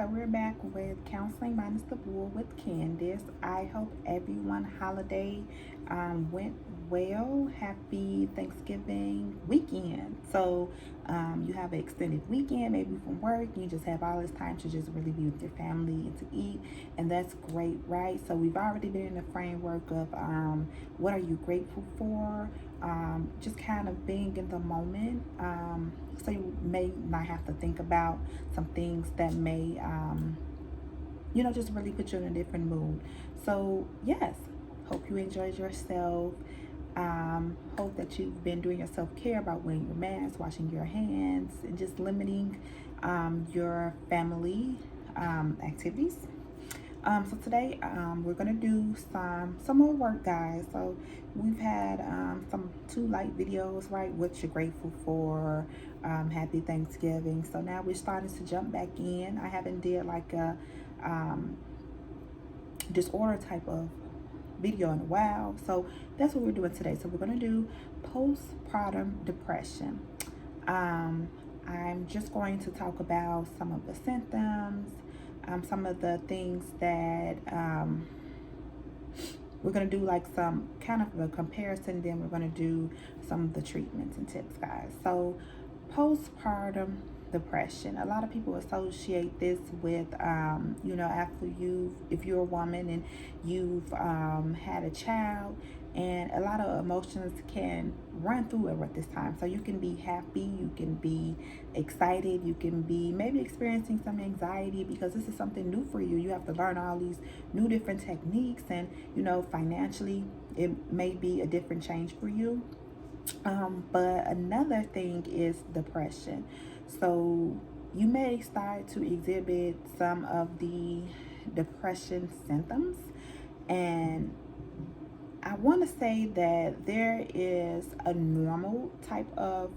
So we're back with Counseling Minus the Bull with Candace. I hope everyone holiday went well. Happy Thanksgiving weekend. So you have an extended weekend, maybe from work. You just have all this time to just really be with your family and to eat, and that's great, right? So we've already been in the framework of what are you grateful for? Just kind of being in the moment. So you may not have to think about some things that may, just really put you in a different mood. So, yes, hope you enjoyed yourself. Hope that you've been doing your self-care about wearing your mask, washing your hands, and just limiting your family activities. So today we're gonna do some more work, guys. So we've had some two light videos, right? What you're grateful for, happy Thanksgiving. So now we're starting to jump back in. I haven't did like a disorder type of video in a while, so that's what we're doing today. So we're gonna do postpartum depression. I'm just going to talk about some of the symptoms, some of the things that we're going to do, like some kind of a comparison. Then we're going to do some of the treatments and tips, guys. So postpartum depression, a lot of people associate this with after if you're a woman and you've had a child, and a lot of emotions can run through it at this time. So you can be happy, you can be excited, you can be maybe experiencing some anxiety because this is something new for you. You have to learn all these new different techniques, and financially it may be a different change for you. But another thing is depression. So you may start to exhibit some of the depression symptoms, and I want to say that there is a normal type of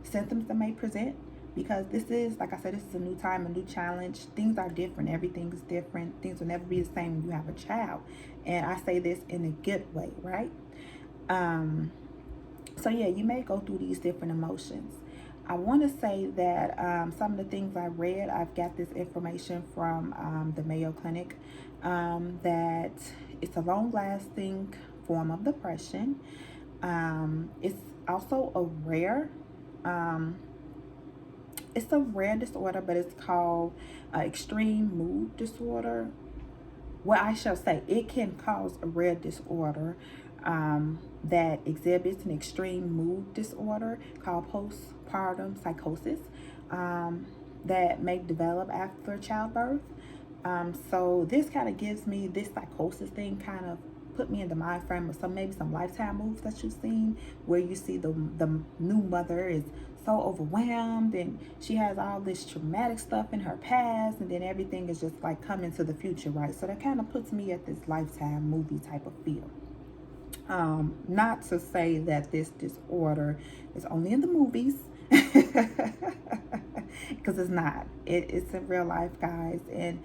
symptoms that may present, because this is, like I said, this is a new time, a new challenge. Things are different. Everything is different. Things will never be the same when you have a child. And I say this in a good way, right? So yeah, you may go through these different emotions. I want to say that some of the things I read, I've got this information from the Mayo Clinic, that it's a long-lasting form of depression. It's also a rare, disorder, but it's called extreme mood disorder. Well, I shall say it can cause a rare disorder that exhibits an extreme mood disorder called postpartum psychosis that may develop after childbirth. So this kind of gives me this psychosis thing, kind of put me in the mind frame of maybe some Lifetime movies that you've seen, where you see the new mother is so overwhelmed and she has all this traumatic stuff in her past, and then everything is just like coming to the future, right? So that kind of puts me at this Lifetime movie type of feel. Not to say that this disorder is only in the movies, because it's not. It's in real life, guys, and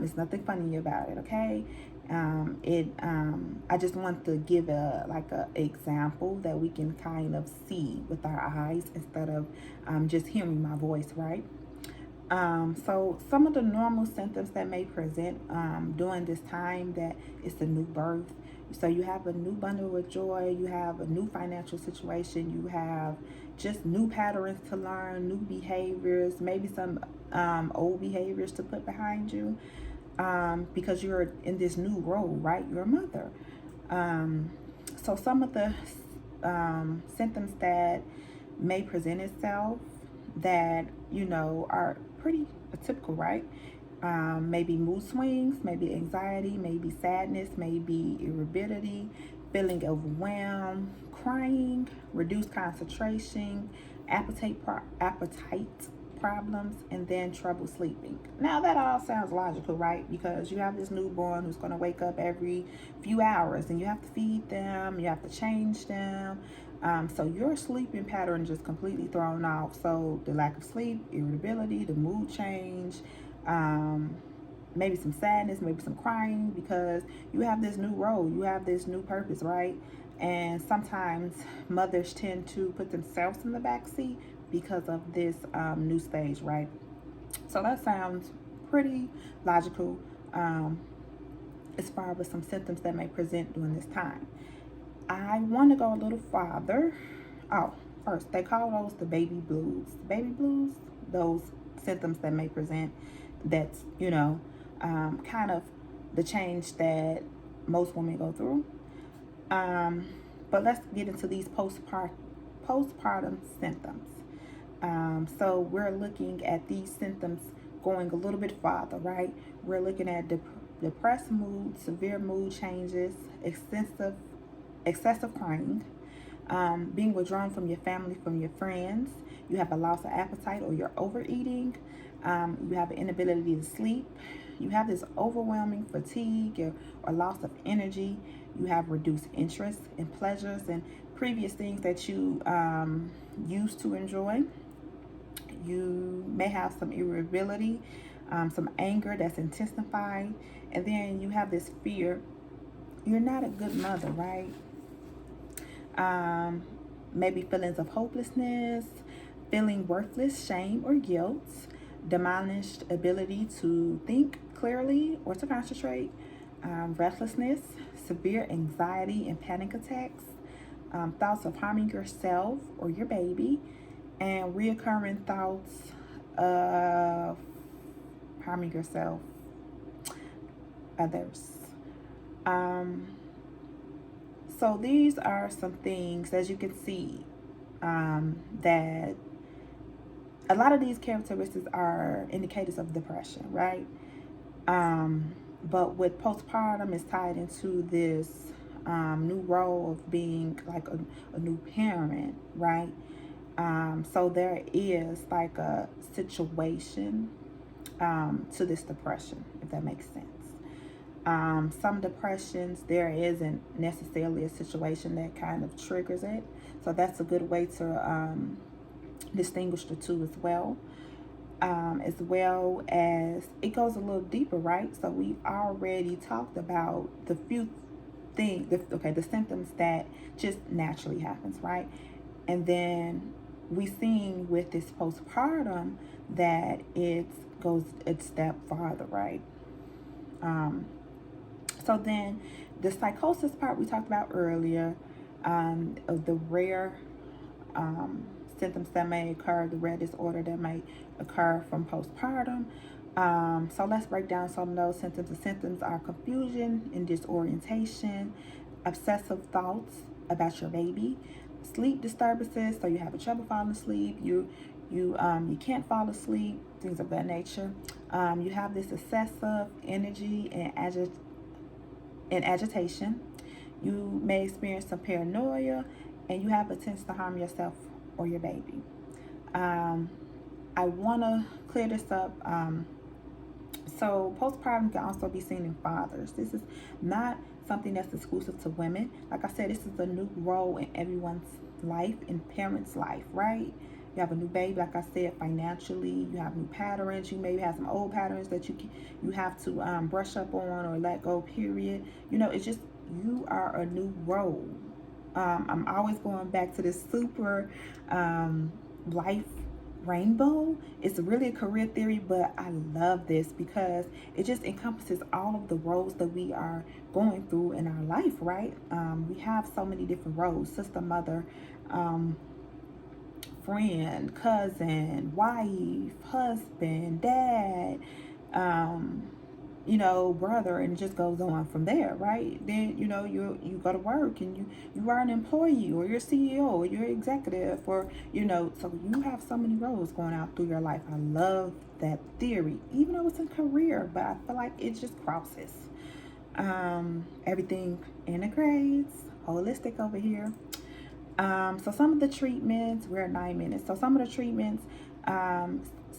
it's nothing funny about it. Okay, I just want to give a example that we can kind of see with our eyes instead of just hearing my voice, right? So some of the normal symptoms that may present during this time, that it's a new birth. So you have a new bundle of joy, you have a new financial situation, you have just new patterns to learn, new behaviors, maybe some old behaviors to put behind you, because you're in this new role, right? You're a mother. So some of the symptoms that may present itself that are pretty typical, right? Maybe mood swings, maybe anxiety, maybe sadness, maybe irritability, feeling overwhelmed, crying, reduced concentration, appetite problems, and then trouble sleeping. Now that all sounds logical, right? Because you have this newborn who's going to wake up every few hours, and you have to feed them, you have to change them. So your sleeping pattern just completely thrown off. So the lack of sleep, irritability, the mood change, maybe some sadness, maybe some crying, because you have this new role, you have this new purpose, right? And sometimes mothers tend to put themselves in the back seat because of this new stage, right? So that sounds pretty logical, as far as some symptoms that may present during this time. I want to go a little farther. Oh, first, they call those the baby blues. Baby blues, those symptoms that may present, that's, kind of the change that most women go through. Um, but let's get into these postpartum symptoms. So we're looking at these symptoms going a little bit farther, right? We're looking at depressed mood, severe mood changes, excessive crying, being withdrawn from your family, from your friends. You have a loss of appetite or you're overeating. You have an inability to sleep. You have this overwhelming fatigue or loss of energy. You have reduced interest in pleasures and previous things that you used to enjoy. You may have some irritability, some anger that's intensified, and then you have this fear. You're not a good mother, right? Maybe feelings of hopelessness, feeling worthless, shame or guilt, diminished ability to think clearly or to concentrate, restlessness, severe anxiety and panic attacks, thoughts of harming yourself or your baby, and reoccurring thoughts of harming yourself, others. Um, so these are some things, as you can see, that a lot of these characteristics are indicators of depression, right? But with postpartum, it's tied into this new role of being like a new parent, right? So there is like a situation to this depression, if that makes sense. Some depressions, there isn't necessarily a situation that kind of triggers it. So that's a good way to distinguish the two as well as it goes a little deeper, right? So we've already talked about the few things, the symptoms that just naturally happens, right? And then we seen with this postpartum that it goes a step farther, right? So then the psychosis part we talked about earlier, of the rare symptoms that may occur, the rare disorder that may occur from postpartum. So let's break down some of those symptoms. The symptoms are confusion and disorientation, obsessive thoughts about your baby, sleep disturbances, so you're having trouble falling asleep, you can't fall asleep, things of that nature. You have this excessive energy and agitation. You may experience some paranoia, and you have a tendency to harm yourself or your baby. I want to clear this up. So postpartum can also be seen in fathers. This is not something that's exclusive to women. Like I said, this is a new role in everyone's life, in parents' life, right? You have a new baby, like I said, financially. You have new patterns. You maybe have some old patterns that you have to brush up on or let go, period. It's just, you are a new role. I'm always going back to this super life rainbow. It's really a career theory, but I love this because it just encompasses all of the roles that we are going through in our life, right? We have so many different roles: sister, mother, friend, cousin, wife, husband, dad, brother, and it just goes on from there, right? Then, you go to work and you are an employee, or you're CEO, or you're executive, or, so you have so many roles going out through your life. I love that theory, even though it's a career, but I feel like it just crosses. Everything integrates, holistic over here. So some of the treatments, we're at 9 minutes. So some of the treatments,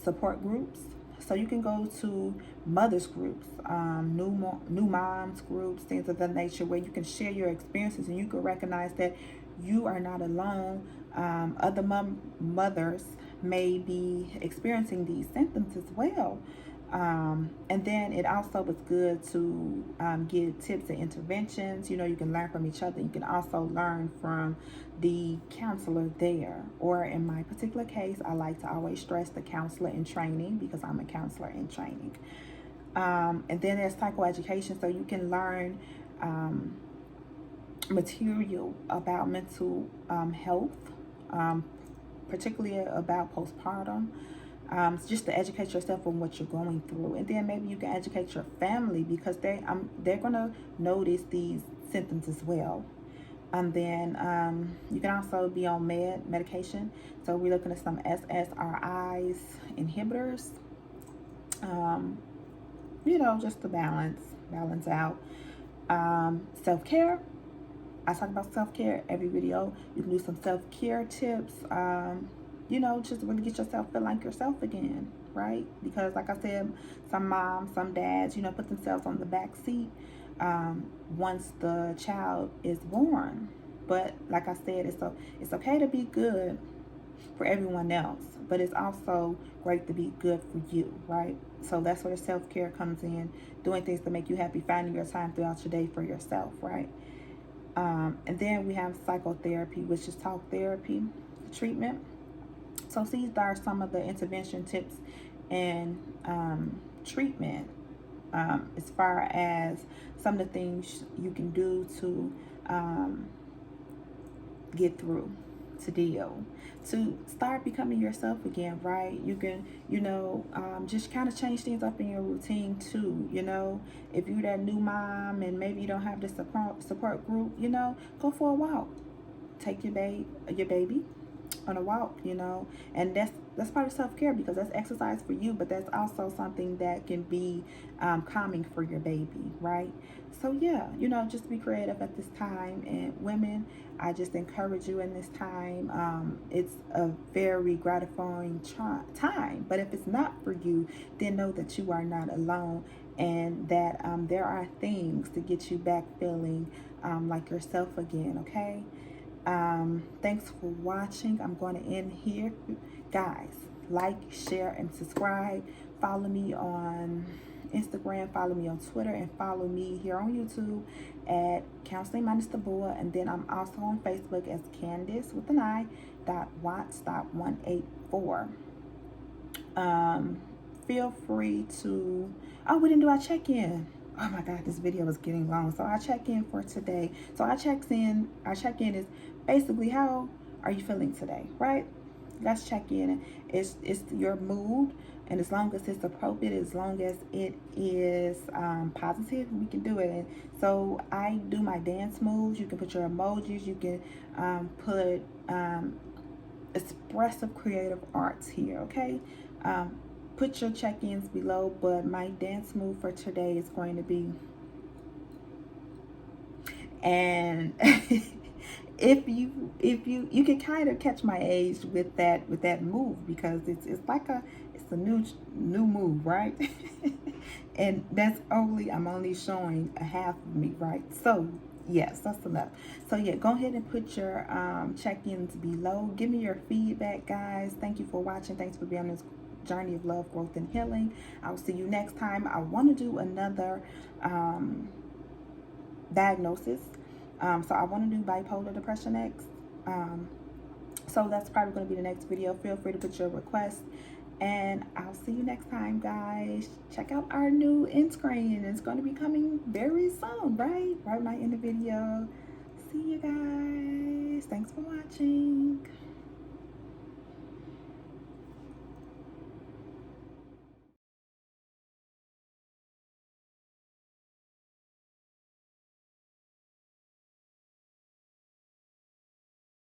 support groups. So you can go to mothers groups, new moms groups, things of that nature, where you can share your experiences and you can recognize that you are not alone. Other mothers may be experiencing these symptoms as well. And then it also was good to get tips and interventions. You know, you can learn from each other. You can also learn from the counselor there. Or in my particular case, I like to always stress the counselor in training because I'm a counselor in training. And then there's psychoeducation, so you can learn material about mental health, particularly about postpartum, just to educate yourself on what you're going through, and then maybe you can educate your family because they're gonna notice these symptoms as well. And then you can also be on medication. So we're looking at some SSRIs inhibitors. Um, you know, just to balance out. Self-care. I talk about self-care every video. You can do some self-care tips. You know, just really get yourself feel like yourself again, right? Because like I said, some moms, some dads, you know, put themselves on the back seat once the child is born. But like I said, it's okay to be good for everyone else, but it's also great to be good for you, right? So that's where the self-care comes in, doing things to make you happy, finding your time throughout your day for yourself, right? And then we have psychotherapy, which is talk therapy treatment. So these are some of the intervention tips and treatment as far as some of the things you can do to get through, to deal, to start becoming yourself again, right? You can, you know, just kind of change things up in your routine too. You know, if you're that new mom and maybe you don't have the support group, you know, go for a walk. Take your baby on a walk, you know, and that's part of self-care because that's exercise for you, but that's also something that can be calming for your baby, right? So yeah, you know, just be creative at this time. And women, I just encourage you in this time. It's a very gratifying time, but if it's not for you, then know that you are not alone, and that there are things to get you back feeling like yourself again, okay? Thanks for watching. I'm going to end here. Guys, like, share, and subscribe. Follow me on Instagram, follow me on Twitter, and follow me here on YouTube at Counseling Minus the Board. And then I'm also on Facebook as Candice with an I .Watts.184. Feel free to, oh, we didn't do our check-in. Oh my God, this video is getting long. So our check-in for today. So our check-in is basically, how are you feeling today, right? Let's check in. It's your mood, and as long as it's appropriate, as long as it is positive, we can do it. And so I do my dance moves. You can put your emojis. You can put expressive creative arts here, okay? Put your check-ins below, but my dance move for today is going to be, and if you can kind of catch my age with that move, because it's a new move, right? And I'm only showing a half of me, right? So yes, that's enough. So yeah, go ahead and put your check-ins below. Give me your feedback, guys. Thank you for watching. Thanks for being on this journey of love, growth, and healing. I'll see you next time. I want to do another diagnosis. So I want to do bipolar depression next. So that's probably going to be the next video. Feel free to put your request, and I'll see you next time, guys. Check out our new end screen. It's going to be coming very soon, right when I end the video. See you guys. Thanks for watching.